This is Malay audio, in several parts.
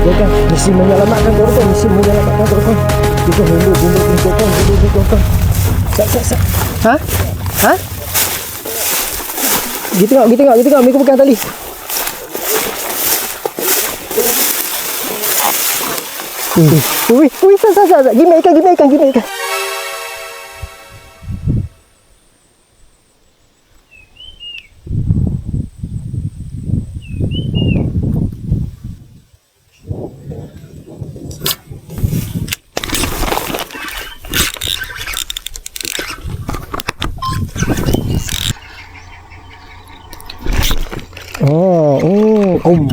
Kan misi menyelamatkan korban, misi menyelamatkan korban. Kita mundur. Sat. Ha? Gitu tengok, Miko pegang tali. Sat. Gimana ikan. Om.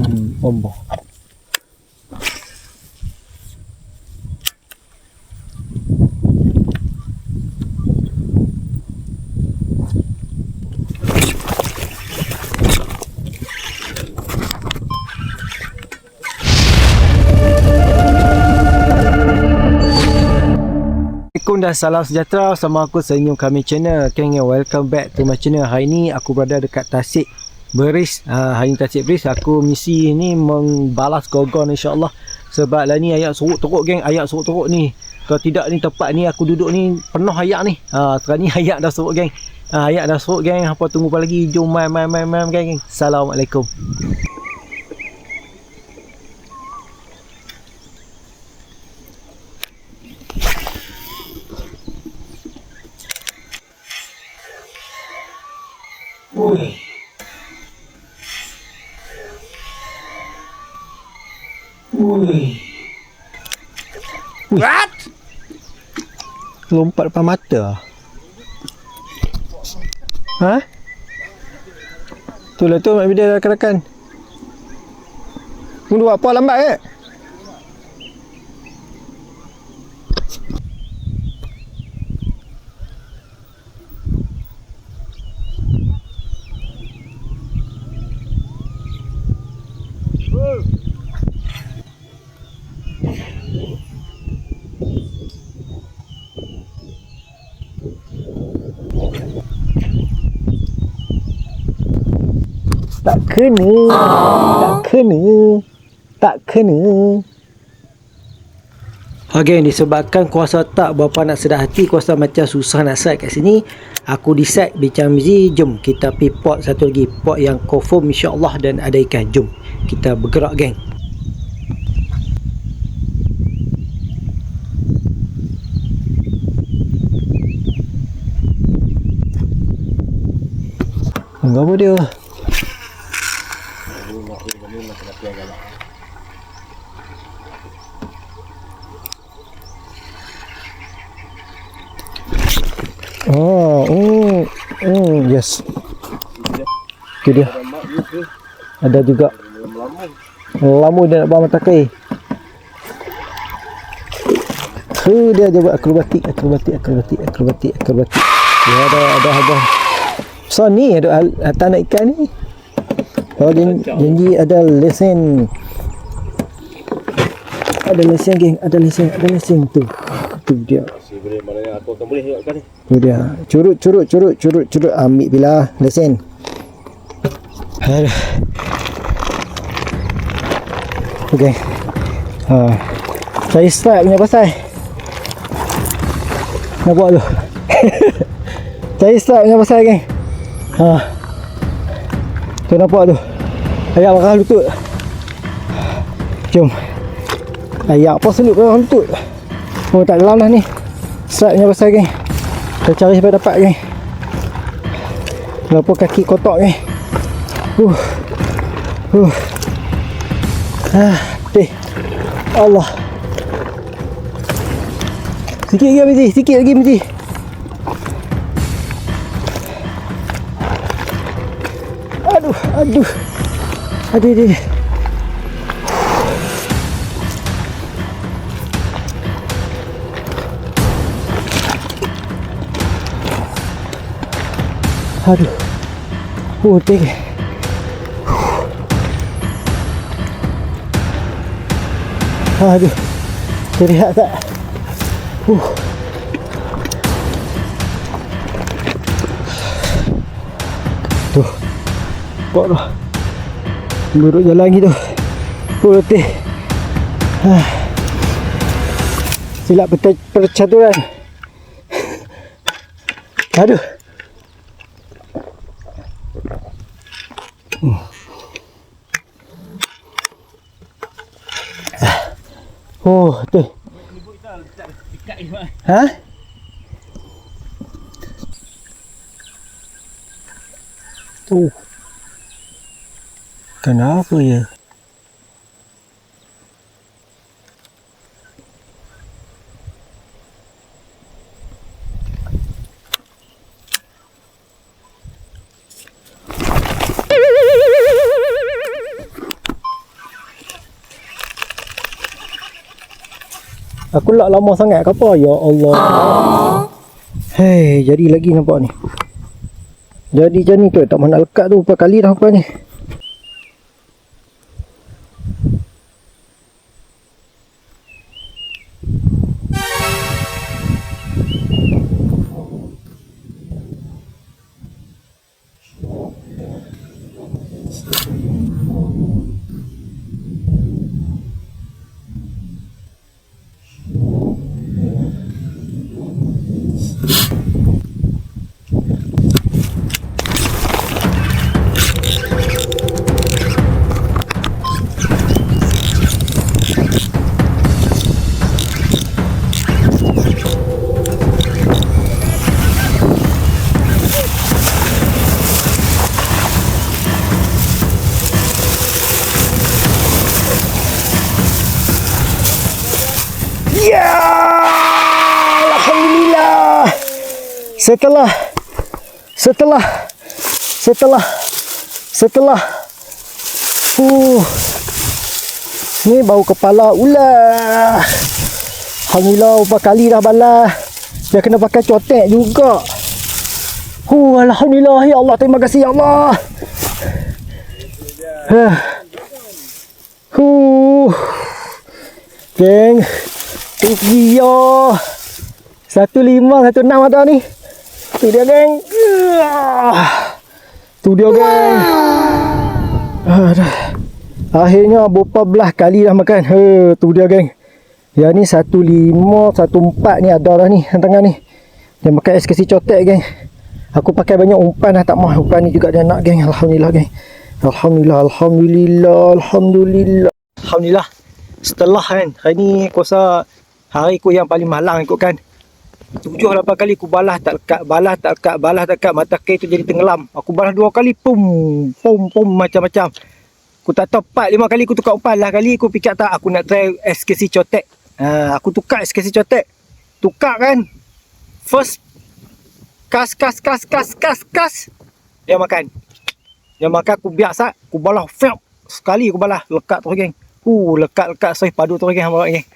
Assalamualaikum dan salam sejahtera. Sama aku Senyum Kami Channel. Welcome back to my channel. Hari ni aku berada dekat Tasik Beris. Hari ni Tasik Beris. Aku misi ni membalas gorgon insyaAllah. Sebab lah ni ayak surut teruk geng. Ayak surut teruk ni. Kalau tidak ni tempat ni aku duduk ni penuh ayak ni. Sekarang ni ayak dah surut geng. Ayak dah surut geng. Apa tunggu apa lagi? Jom main geng. Assalamualaikum. What? Lompat depan mata. Ha? Tu mak video rakan-rakan. Tunggu buat apa lambat ke? Tak kena. Okay, disebabkan kuasa tak berapa nak sedar hati, kuasa macam susah nak set kat sini, aku decide bincang Mizi, jom kita pergi pot satu lagi, pot yang confirm insyaAllah dan ada ikan. Jom kita bergerak geng. Apa dia? Yes. Itu dia. Ada juga. Lama dia nak bawa mata kai. Dia buat akrobatik. Dia ada abang. So ni ada tanah ikan ni. Oh janji ada lesen. Ada lesen geng, ada lesen tu. Tu dia. Mana aku akan boleh tengok kan ni. Tu dia. Curut ambil bila lesen. Okey. Saya strike punya pasal. Nak buat tu. Saya strike punya pasal geng. Tu nampak tu. Ayak bakal lutut. Jom. Ayak apa seluk bakal lutut. Oh tak dalam dah ni. Strike punya pasal geng. Kita cari sampai dapat geng. Walaupun kaki kotak geng. Allah. Sikit lagi Mizi. Aduh. Aduh. Tinggi. Aduh. Terlihat tak? Tuh. Kok dah buruk jalan gitu. Letih. Silap percaturan. Aduh. Oh, tu. Ha? Tu. Kenapa ya? Aku lak lama sangat ke apa? Ya Allah. Hei, jadi lagi nampak ni. Jadi macam ni tu, tak mahu nak lekat tu berapa kali dah apa ni. Ya, alhamdulillah. Setelah ni bau kepala ular. Alhamdulillah, berapa kali dah balas. Dia kena pakai cotek juga. Alhamdulillah, ya Allah, terima kasih ya Allah. Geng, tu dia 1516 ada ni. Tu dia geng. Tu dia geng. Akhirnya berapa belah kali dah makan. Tu dia geng. Ya ni 1514 ni ada dah ni tengah ni. Dia makan es kesi cotek geng. Aku pakai banyak umpan dah, tak mah umpan ni juga dia nak geng. Alhamdulillah geng. Alhamdulillah. Setelah kan, hari ni aku rasa hari aku yang paling malang ikut kan. 7-8 kali aku balas tak lekat, mata kail tu jadi tenggelam. Aku balas 2 kali, pum macam-macam. Aku tak tahu 4-5 kali aku tukar umpan lah. Kali aku fikir tak, aku nak try SKC cotek. Aku tukar SKC cotek. Tukar kan. First kas. Dia makan aku biasa, aku balas sekali aku balas lekat terus geng. Lekat soih padu terus geng, bawa geng.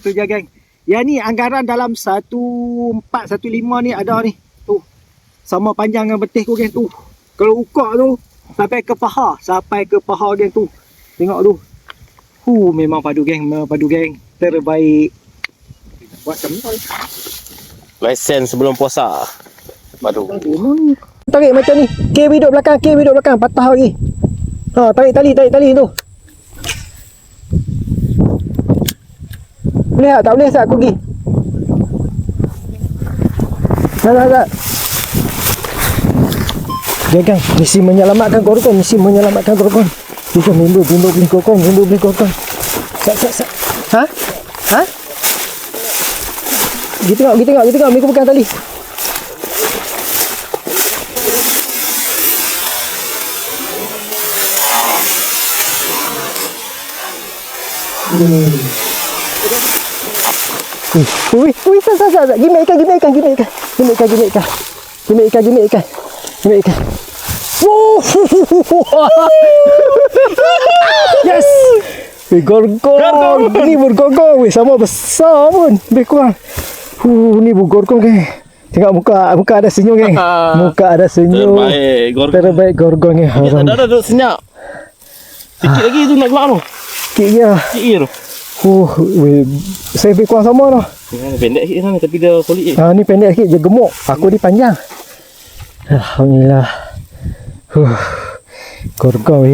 Tu je geng. Yang ni anggaran dalam 1415 ni ada ni. Tu. Sama panjang dengan betih aku geng tu. Kalau ukur tu sampai ke paha geng tu. Tengok tu. Memang padu geng, terbaik. Buat macam ni. Lesen sebelum puasa. Padu. Tarik macam ni. Kir hidup belakang, patah lagi. Tarik tali tu. Boleh tak? Tak boleh tak aku pergi? Tak. Gang, misi menyelamatkan gorgon. Bimbul beli gorgon. Sat. Ha? Kita tengok. Mereka pegang tali. Sat. Gimme ikan. Yes. Gorgon. Ni bergorgon. Sama besar pun. Lebih kurang. Ni bergorgon geng. Tengok muka ada senyum geng. Terbaik gorgon geng. Ada duduk senyap. Sikit lagi tu nak keluar tu. Sikit tu. Saya lebih kurang sama dah. Pendek sikit sana tapi dia solid. Ni pendek sikit je gemuk. Aku ni panjang. Alhamdulillah. Gorgon.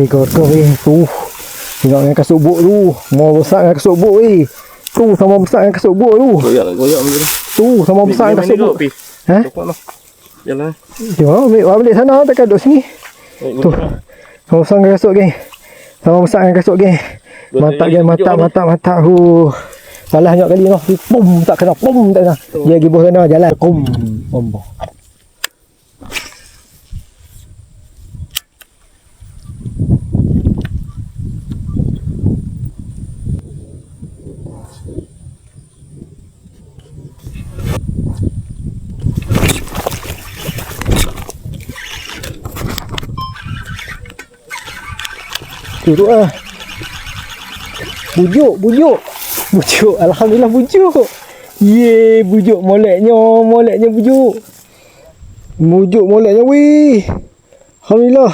Tengok dengan kasut buk tu. Mau besar dengan kasut buk weh. Tu sama besar dengan kasut buk tu. Goyak macam tu. Tu sama besar dengan kasut buk. Ha? Jalan. Tengok balik sana takkan duduk sini. Tu. Sama besar dengan kasut geng. Sama besar dengan kasut geng. Mantap geng, mantap. Salah banyak kali noh. Pum tak kena, pum tak kena. Dia pergi bawah sana jalan. Pum. Duduk lah. Bujuk. Alhamdulillah bujuk. Ye, bujuk moleknya bujuk. Moleknya weh. Alhamdulillah.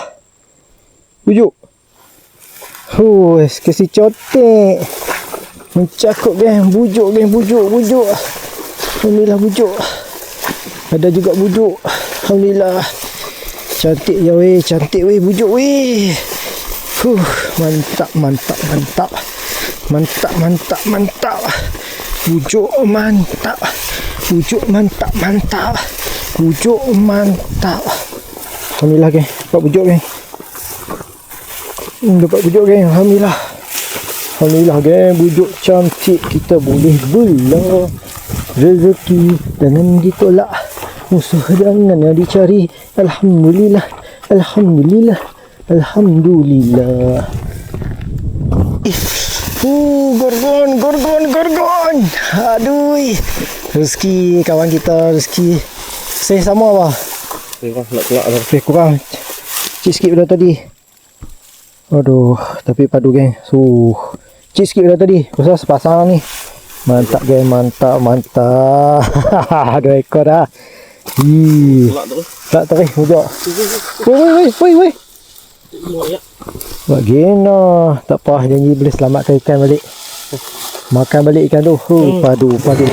Bujuk. Kasih cotek. Mencakut geng, bujuk. Alhamdulillah bujuk. Ada juga bujuk. Alhamdulillah. Cantik weh bujuk weh. Mantap. Bujuk mantap. Alhamdulillah geng, dapat bujuk geng. Alhamdulillah geng, bujuk cantik. Kita boleh bela rezeki dengan ditolak, musuh jangan dicari. Alhamdulillah. Gorgon. Aduh. Rezeki kawan kita, rezeki. Saya sama apa? Kurang. Cik sikit dah tadi. Aduh, tapi padu geng. Cik sikit dah tadi. Pasal sepasang ni. Mantap geng, mantap. 2 ekor dah. Tak terus budak. Woi. Buat gena. Tak apa, janji boleh selamatkan ikan balik. Makan balik ikan tu. Padu. Padu.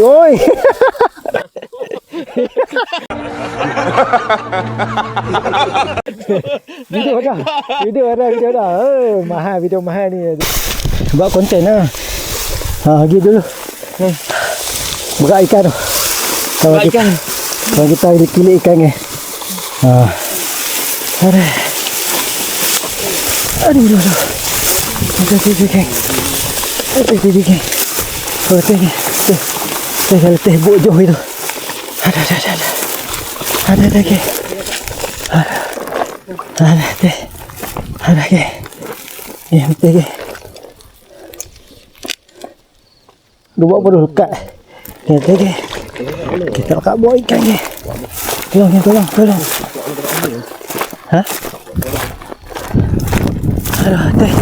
Oi. Video ada. Mahal video mahal ni. Buat konten lah. Pergi dulu. Berat ikan tu. Kalau kita pilih ikan ni. Aduh. Teh bojong itu. Ada teh. Ada ke. Ya, teh ke. Dua baru dekat. Teh ke. Kita kat bawa ikan ke. Tolong. Ha? Aduh, teh.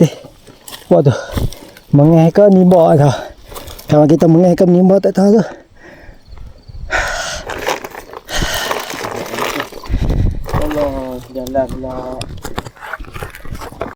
Teh. Waduh. Mengaih nimba dah. Kalau kita mengaih nimba tak tahu tu. Allah, jalan pula.